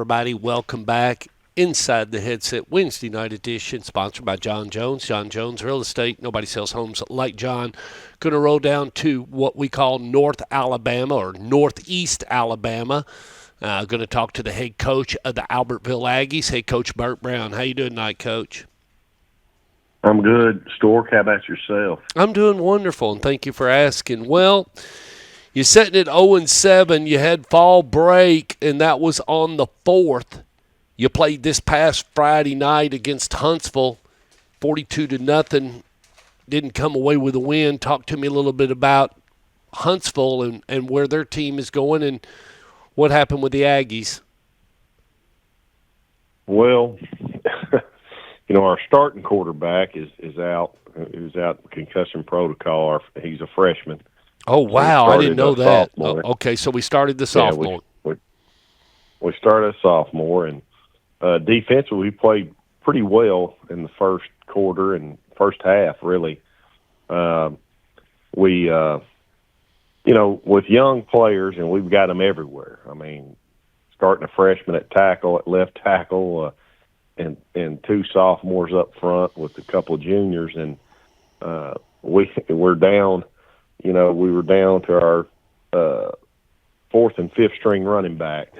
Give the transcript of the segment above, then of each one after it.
everybody. Welcome back. Inside the Headset Wednesday night edition, sponsored by John Jones. John Jones Real Estate. Nobody sells homes like John. Going to roll down to what we call North Alabama or Northeast Alabama. Going to talk to the head coach of the Albertville Aggies, head coach Bert Browne. How you doing tonight, Coach? I'm good. Stork, how about yourself? I'm doing wonderful, and thank you for asking. Well, you're sitting at 0-7. You had fall break, and that was on the 4th. You played this past Friday night against Huntsville, 42-0. Didn't come away with a win. Talk to me a little bit about Huntsville and where their team is going and what happened with the Aggies. Well, our starting quarterback is out. He was out in concussion protocol. He's a freshman. Oh, wow. I didn't know that. Okay, so we started the sophomore. We started a sophomore, and defensively, we played pretty well in the first quarter and first half, really. With young players, and we've got them everywhere. I mean, starting a freshman at tackle, at left tackle, and two sophomores up front with a couple of juniors, and we're down. We were down to our fourth and fifth string running backs.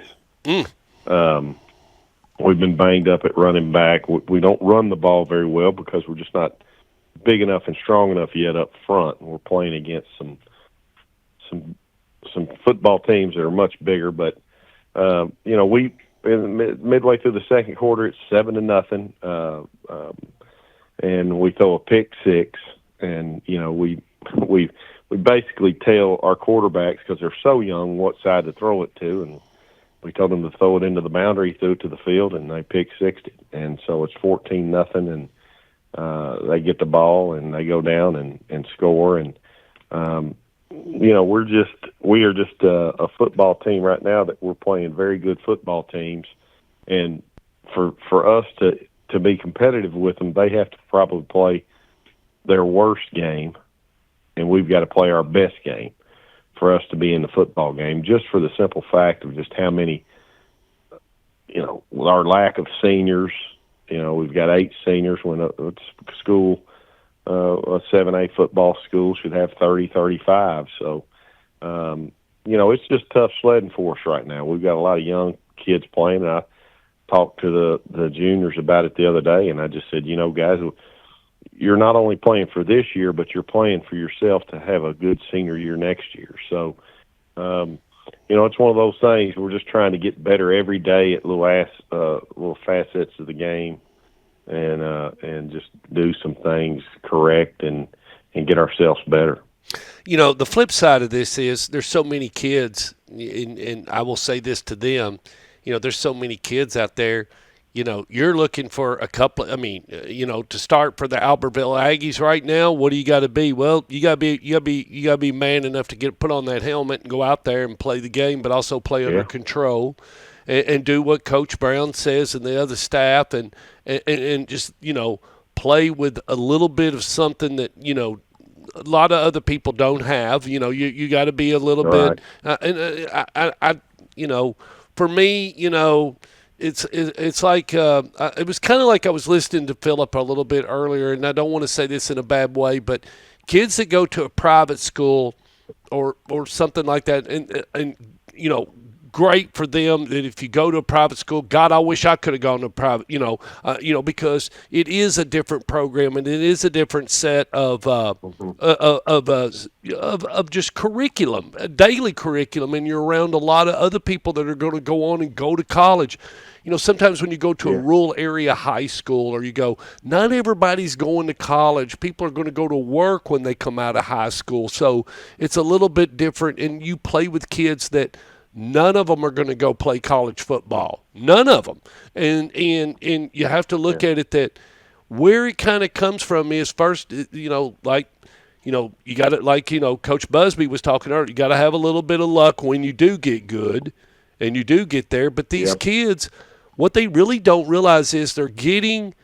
We've been banged up at running back. We don't run the ball very well because we're just not big enough and strong enough yet up front. And we're playing against some football teams that are much bigger. But we midway through the second quarter, it's 7-0, and we throw a pick six, and we basically tell our quarterbacks, because they're so young, what side to throw it to, and we told them to throw it into the boundary, threw it to the field, and they pick sixed it. And so it's 14-0, and they get the ball and they go down and score. And we are just a football team right now that we're playing very good football teams. And for us to be competitive with them, they have to probably play their worst game, and we've got to play our best game for us to be in the football game, just for the simple fact of just how many, our lack of seniors. We've got 8 seniors when it's school, a 7A football school should have 30, 35. So, it's just tough sledding for us right now. We've got a lot of young kids playing, and I talked to the juniors about it the other day, and I just said, guys, you're not only playing for this year, but you're playing for yourself to have a good senior year next year. So, it's one of those things. We're just trying to get better every day at little facets of the game, and just do some things correct and get ourselves better. The flip side of this is there's so many kids, and I will say this to them, there's so many kids out there. You're looking for a couple. To start for the Albertville Aggies right now. What do you got to be? Well, you got to be man enough to put on that helmet and go out there and play the game, but also play under control, and do what Coach Browne says and the other staff, and just play with a little bit of something that a lot of other people don't have. You got to be a little bit. For me, It's like it was kind of like I was listening to Philip a little bit earlier, and I don't want to say this in a bad way, but kids that go to a private school or something like that, and great for them that if you go to a private school, God, I wish I could have gone to a private, because it is a different program and it is a different set of just curriculum, a daily curriculum, and you're around a lot of other people that are going to go on and go to college. Sometimes when you go to a rural area high school, or you go, not everybody's going to college. People are going to go to work when they come out of high school. So it's a little bit different, and you play with kids that none of them are going to go play college football. None of them. And you have to look at it that where it kind of comes from is first, you got it, Coach Busby was talking earlier, you got to have a little bit of luck when you do get good and you do get there. But these kids, what they really don't realize is they're getting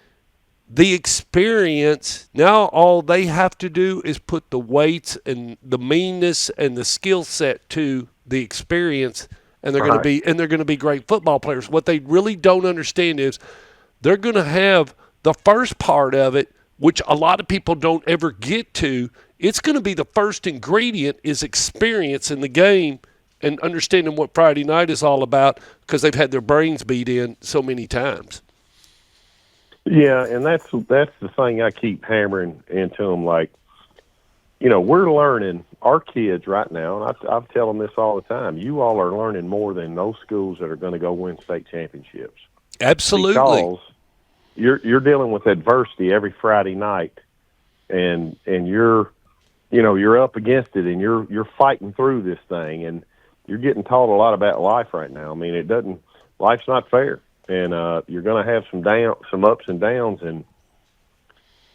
the experience. Now all they have to do is put the weights and the meanness and the skill set to the experience, and they're going to be great football players. What they really don't understand is they're going to have the first part of it, which a lot of people don't ever get to. It's going to be the first ingredient is experience in the game and understanding what Friday night is all about because they've had their brains beat in so many times. Yeah, and that's the thing I keep hammering into them. Like, we're learning, our kids right now, and I tell them this all the time, you all are learning more than those schools that are going to go win state championships. Absolutely. Because you're dealing with adversity every Friday night, and you're up against it, and you're fighting through this thing, and you're getting taught a lot about life right now. I mean, life's not fair, and you're going to have some ups and downs, and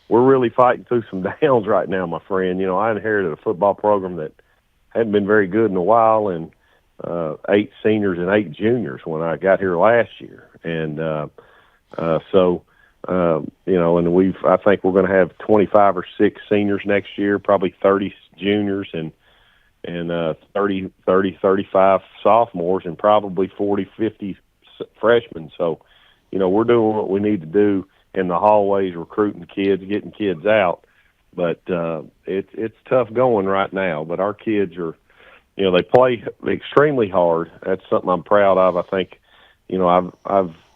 we're really fighting through some downs right now, my friend. I inherited a football program that hadn't been very good in a while, and 8 seniors and 8 juniors when I got here last year, and and I think we're going to have 25 or 6 seniors next year, probably 30 juniors, and 35 sophomores, and probably 40, 50 freshmen. So, we're doing what we need to do in the hallways, recruiting kids, getting kids out. But it's tough going right now. But our kids are, they play extremely hard. That's something I'm proud of. I think,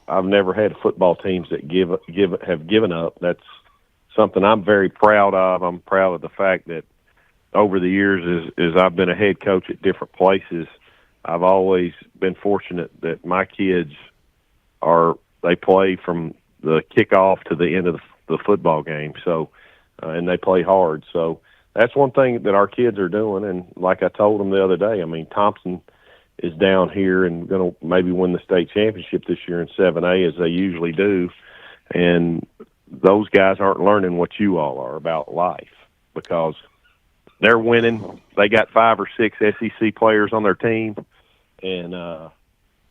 I've never had football teams that have given up. That's something I'm very proud of. I'm proud of the fact that over the years, as I've been a head coach at different places, I've always been fortunate that my kids they play from the kickoff to the end of the football game. So, and they play hard. So that's one thing that our kids are doing. And like I told them the other day, I mean, Thompson is down here and going to maybe win the state championship this year in 7A, as they usually do. And those guys aren't learning what you all are about life, because they're winning. They got 5 or 6 SEC players on their team, and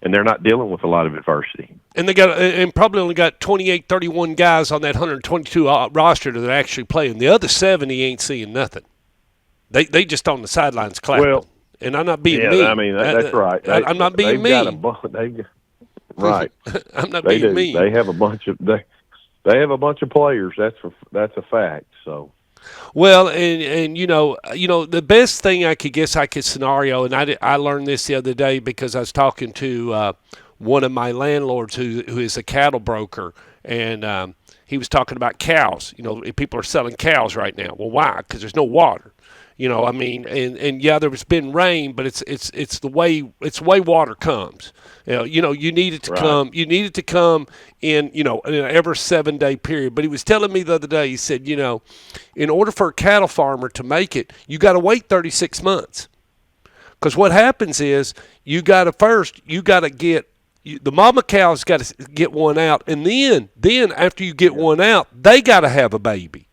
they're not dealing with a lot of adversity. And they probably only got 28, 31 guys on that 122 roster that are actually playing. The other 70 ain't seeing nothing. They just on the sidelines clapping. Well, and I'm not being mean. Yeah, I mean, that's right. I'm not being mean. Right. I'm not being mean. They have a bunch of they have a bunch of players. That's a fact. So. Well, and the best thing I could scenario, and I learned this the other day because I was talking to one of my landlords who is a cattle broker, and he was talking about cows. People are selling cows right now. Well, why? Because there's no water. And yeah, there's been rain, but it's the way water comes. You need it to come. You need it to come in in an every 7-day period. But he was telling me the other day. He said, in order for a cattle farmer to make it, you got to wait 36 months. Because what happens is you got to get the mama cow's got to get one out, and then after you get one out, they got to have a baby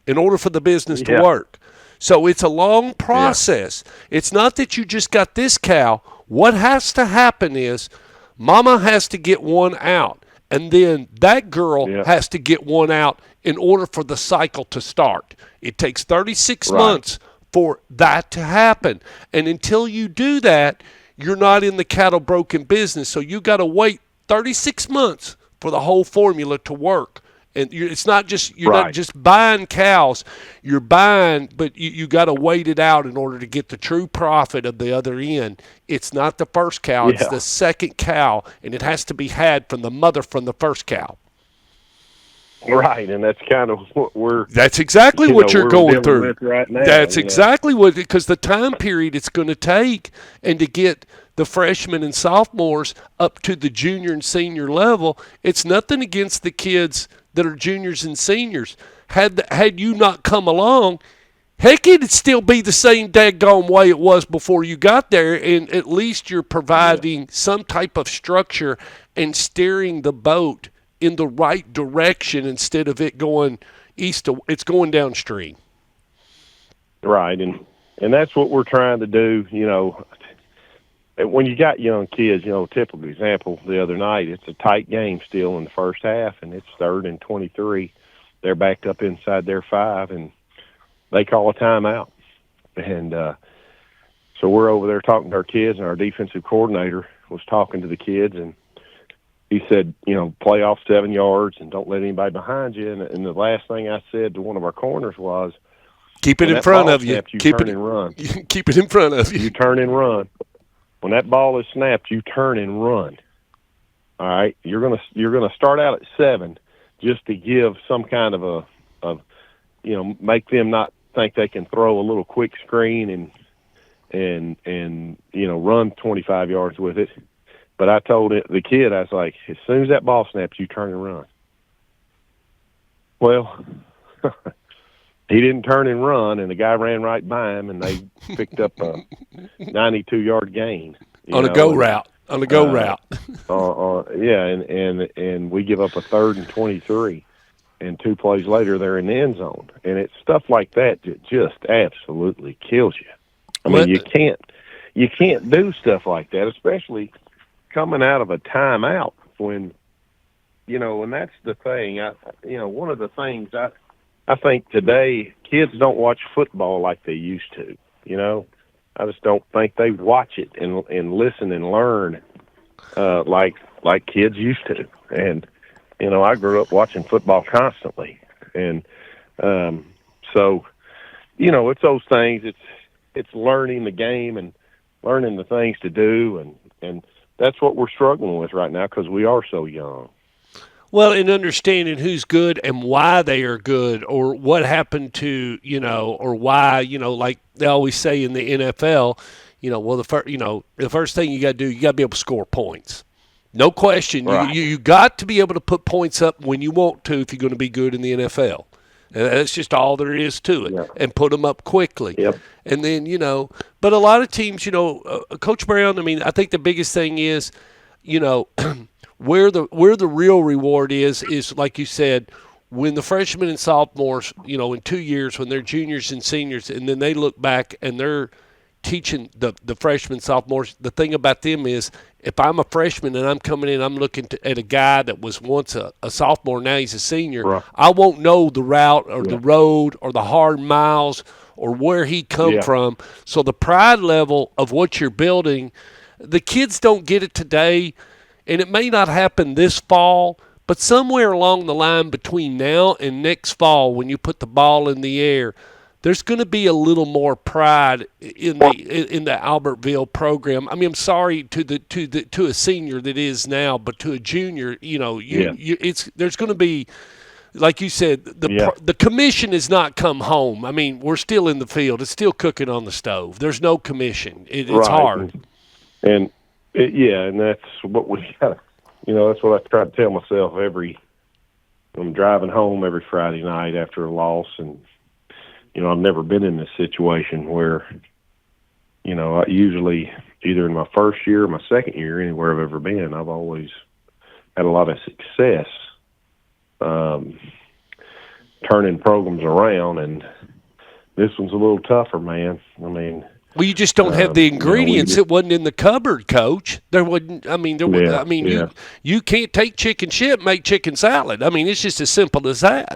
in order for the business to work. So it's a long process. Yeah. It's not that you just got this cow. What has to happen is mama has to get one out, and then that girl has to get one out in order for the cycle to start. It takes 36 months for that to happen. And until you do that, you're not in the cattle broking business. So you got to wait 36 months for the whole formula to work. And it's not just not just buying cows. You're buying, but you got to wait it out in order to get the true profit of the other end. It's not the first cow; it's the second cow, and it has to be had from the mother from the first cow. Right, and that's kind of what That's exactly what you're going through right now. That's exactly what, because the time period it's going to take, and to get the freshmen and sophomores up to the junior and senior level, it's nothing against the kids that are juniors and seniors. Had you not come along, heck, it'd still be the same daggone way it was before you got there, and at least you're providing some type of structure and steering the boat in the right direction instead of it going it's going downstream. Right, and that's what we're trying to do, when you got young kids, typical example the other night, it's a tight game still in the first half, and it's 3rd and 23. They're backed up inside their 5, and they call a timeout. And so we're over there talking to our kids, and our defensive coordinator was talking to the kids, and he said, play off 7 yards and don't let anybody behind you. And the last thing I said to one of our corners was, keep it in front of you. Snapped, you turn and run. Keep it in front of you. You turn and run. When that ball is snapped, you turn and run. All right, you're gonna start out at 7 just to give some kind of make them not think they can throw a little quick screen and run 25 yards with it. But I told the kid, I was like, as soon as that ball snaps, you turn and run. Well, he didn't turn and run, and the guy ran right by him, and they picked up a 92-yard gain on a go route. On the go route. And we give up a 3rd and 23, and 2 plays later they're in the end zone, and it's stuff like that that just absolutely kills you. I mean, you can't do stuff like that, especially coming out of a timeout when, and that's the thing. One of the things I think today kids don't watch football like they used to. I just don't think they watch it and listen and learn like kids used to. And I grew up watching football constantly, and so it's those things. It's learning the game and learning the things to do, and that's what we're struggling with right now because we are so young. Well, in understanding who's good and why they are good, or what happened to, or why, like they always say in the NFL, the first thing you got to do, you got to be able to score points. No question. Right. You got to be able to put points up when you want to if you're going to be good in the NFL. That's just all there is to it, yeah. And put them up quickly. Yep. And then, but a lot of teams, Coach Browne, I think the biggest thing is, where the real reward is like you said, when the freshmen and sophomores, in 2 years when they're juniors and seniors, and then they look back and they're teaching the freshmen, sophomores. The thing about them is, if I'm a freshman and I'm coming in, I'm looking at a guy that was once a sophomore, now he's a senior. Right. I won't know the route or the road or the hard miles or where he come from. So the pride level of what you're building, the kids don't get it today. And it may not happen this fall, but somewhere along the line between now and next fall, when you put the ball in the air, there's going to be a little more pride in the Albertville program. I'm sorry to a senior that is now, but to a junior, there's going to be, like you said, the commission has not come home. We're still in the field. It's still cooking on the stove. There's no commission. It's right. hard. And that's what we got. That's what I try to tell myself I'm driving home every Friday night after a loss, and I've never been in this situation where, I usually either in my first year or my second year, anywhere I've ever been, I've always had a lot of success turning programs around, and this one's a little tougher, man. Well, you just don't have the ingredients. It wasn't in the cupboard, Coach. There wasn't. You can't take chicken shit, make chicken salad. It's just as simple as that.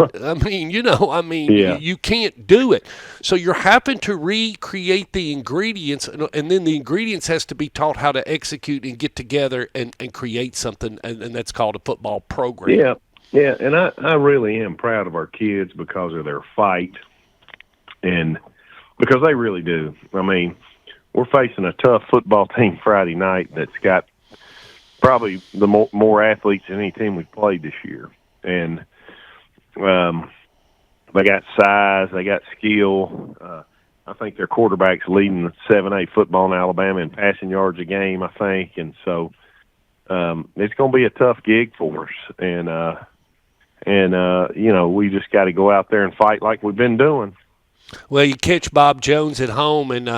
You can't do it. So you're having to recreate the ingredients, and then the ingredients has to be taught how to execute and get together and create something, and that's called a football program. Yeah, and I really am proud of our kids because of their fight, and because they really do. We're facing a tough football team Friday night that's got probably the more athletes than any team we've played this year. And they got size, they got skill. I think their quarterback's leading the 7A football in Alabama in passing yards a game, I think. And so it's going to be a tough gig for us. And we just got to go out there and fight like we've been doing. Well, you catch Bob Jones at home, and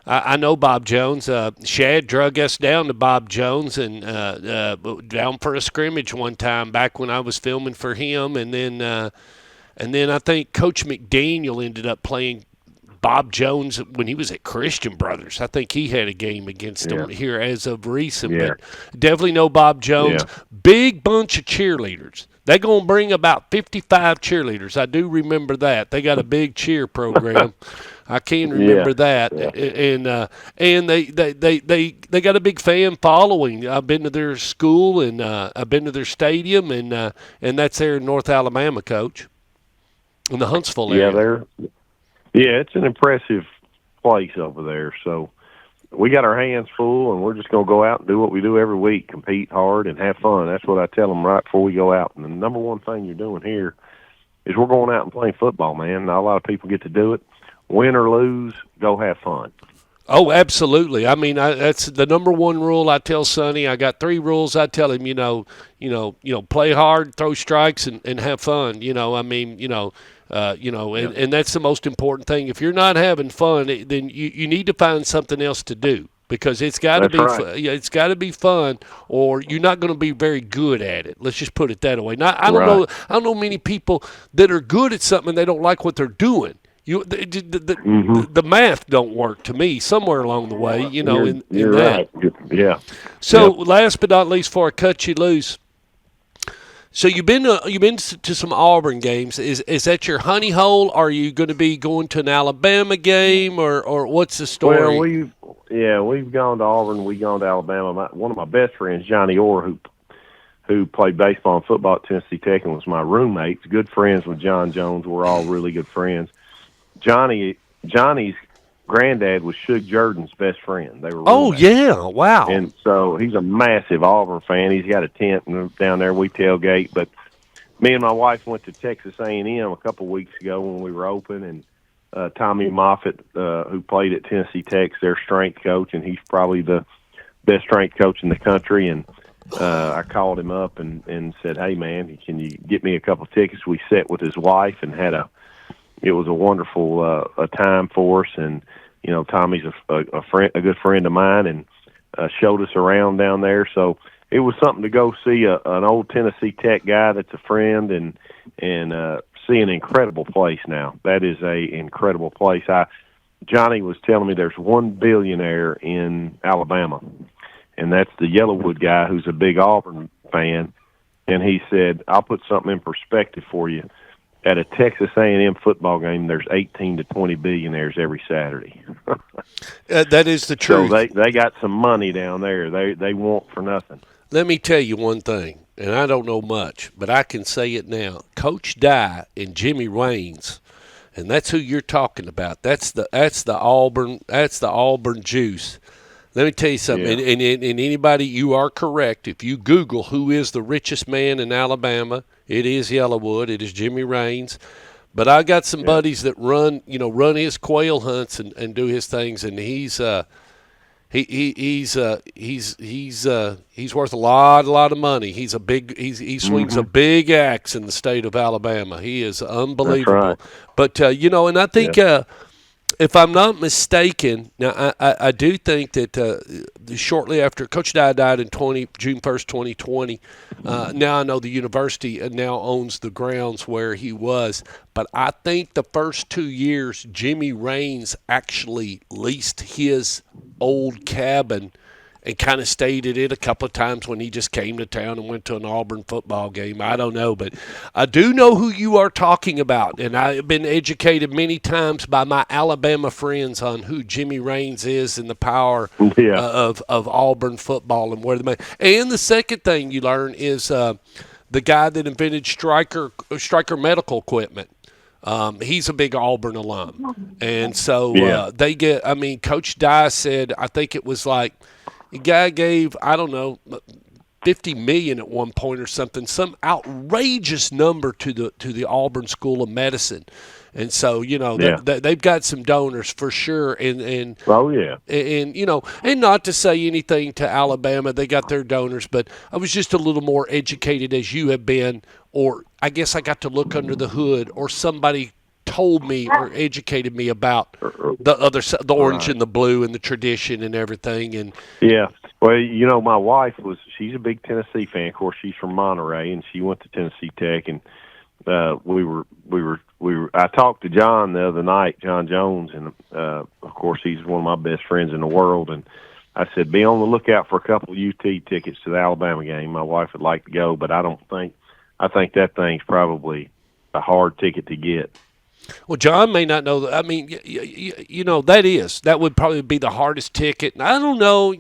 I know Bob Jones. Shad drug us down to Bob Jones and down for a scrimmage one time back when I was filming for him, and then I think Coach McDaniel ended up playing Bob Jones when he was at Christian Brothers. I think he had a game against him here as of recent. Yeah. But definitely know Bob Jones. Yeah. Big bunch of cheerleaders. They're going to bring about 55 cheerleaders. I do remember that. They got a big cheer program. I can remember that, and they got a big fan following. I've been to their school and I've been to their stadium, and that's there in North Alabama, Coach, in the Huntsville area. It's an impressive place over there. So we got our hands full, and we're just going to go out and do what we do every week: compete hard and have fun. That's what I tell them right before we go out. And the number one thing you're doing here is we're going out and playing football, man. Not a lot of people get to do it. Win or lose, go have fun. Oh, absolutely. I mean, that's the number one rule I tell Sonny. I got 3 rules. I tell him, play hard, throw strikes, and have fun. And that's the most important thing. If you're not having fun, then you need to find something else to do, because it's got to be it's got to be fun, or you're not going to be very good at it. Let's just put it that way. Now, I don't know many people that are good at something and they don't like what they're doing. The math don't work to me somewhere along the way, You're that. Right. Yeah. So last but not least, before I cut you loose, so you've been to some Auburn games. Is that your honey hole? Are you going to be going to an Alabama game, or what's the story? Well, we've gone to Auburn. We've gone to Alabama. One of my best friends, Johnny Orr, who played baseball and football at Tennessee Tech and was my roommate. Good friends with John Jones. We're all really good friends. Johnny's granddad was Suge Jordan's best friend. They were roommates. Oh, yeah. Wow. And so he's a massive Auburn fan. He's got a tent down there. We tailgate. But me and my wife went to Texas A&M a couple of weeks ago when we were open, and Tommy Moffitt, who played at Tennessee Tech, is their strength coach, and he's probably the best strength coach in the country. And I called him up and said, "Hey, man, can you get me a couple of tickets?" We sat with his wife and it was a wonderful a time for us, and Tommy's a good friend of mine, and showed us around down there. So it was something to go see an old Tennessee Tech guy that's a friend, and see an incredible place. Now that is a incredible place. Johnny was telling me there's one billionaire in Alabama, and that's the Yellowwood guy who's a big Auburn fan, and he said, "I'll put something in perspective for you. At a Texas A&M football game, there's 18 to 20 billionaires every Saturday." That is the truth. So they got some money down there. They want for nothing. Let me tell you one thing, and I don't know much, but I can say it now. Coach Dye and Jimmy Raines, and that's who you're talking about. That's the Auburn juice. Let me tell you something, and anybody, you are correct. If you Google who is the richest man in Alabama, it is Yellowwood. It is Jimmy Raines. But I got some buddies that run his quail hunts and do his things, and he's worth a lot of money. He swings a big axe in the state of Alabama. He is unbelievable. That's right. But and I think. If I'm not mistaken, now I do think that shortly after Coach Dye died in June 1st, 2020, now I know the university now owns the grounds where he was, but I think the first 2 years Jimmy Raines actually leased his old cabin and kind of stayed at it a couple of times when he just came to town and went to an Auburn football game. I don't know, but I do know who you are talking about, and I've been educated many times by my Alabama friends on who Jimmy Raines is and the power of Auburn football and where the money. And the second thing you learn is the guy that invented Stryker medical equipment. He's a big Auburn alum, and so they get. I mean, Coach Dye said, I think it was like. The guy gave, I don't know, $50 million at one point or something, some outrageous number to the Auburn School of Medicine, and so they've got some donors for sure. And and not to say anything to Alabama, they got their donors, but I was just a little more educated as you have been, or I guess I got to look under the hood, or somebody told me or educated me about the other side, the orange and the blue and the tradition and everything. And well, my wife she's a big Tennessee fan. Of course, she's from Monterey, and she went to Tennessee Tech. And I talked to John the other night, John Jones, and of course, he's one of my best friends in the world. And I said, be on the lookout for a couple of UT tickets to the Alabama game. My wife would like to go, but I don't I think that thing's probably a hard ticket to get. Well, John may not know that. I mean, that would probably be the hardest ticket. And I don't know,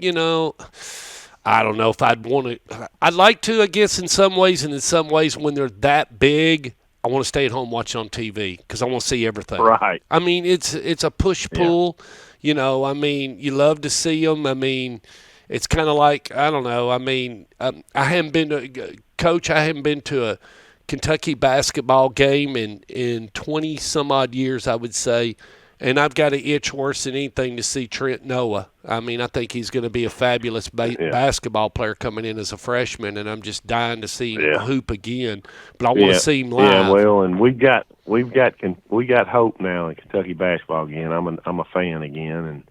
I don't know if I'd want to. I'd like to, I guess, in some ways, and in some ways, when they're that big, I want to stay at home watching on TV because I want to see everything. Right. I mean, it's a push pull. Yeah. I mean, you love to see them. I mean, it's kind of like, I don't know. I mean, I haven't been to Coach. I haven't been to a Kentucky basketball game in 20 some odd years, I would say. And I've got an itch worse than anything to see Trent Noah. I mean, I think he's going to be a fabulous basketball player coming in as a freshman, and I'm just dying to see him hoop again. But I want to see him live. Yeah, well, and we got hope now in Kentucky basketball again. I'm a fan again, and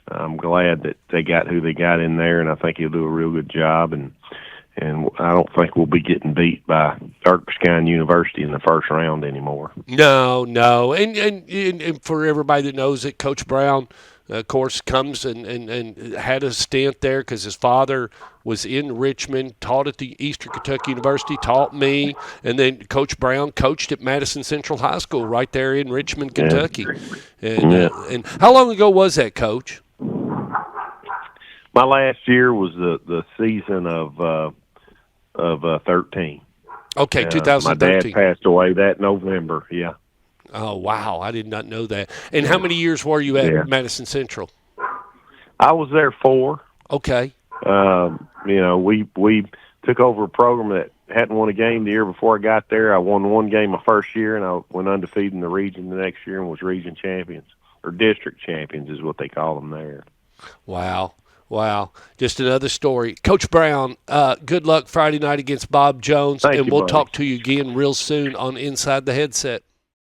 I'm glad that they got who they got in there, and I think he'll do a real good job. And I don't think we'll be getting beat by Erskine University in the first round anymore. No. And for everybody that knows it, Coach Browne, of course, comes and had a stint there because his father was in Richmond, taught at the Eastern Kentucky University, taught me, and then Coach Browne coached at Madison Central High School right there in Richmond, Kentucky. Yeah. And how long ago was that, Coach? My last year was the season of 13. Okay, 2013. My dad passed away that November. Yeah. Oh wow, I did not know that. And how many years were you at Madison Central? I was there 4. Okay. We took over a program that hadn't won a game the year before I got there. I won one game my first year, and I went undefeated in the region the next year and was region champions, or district champions is what they call them there. Wow. Just another story. Coach Browne, good luck Friday night against Bob Jones, Thank you, we'll buddy. talk to you again real soon on Inside the Headset.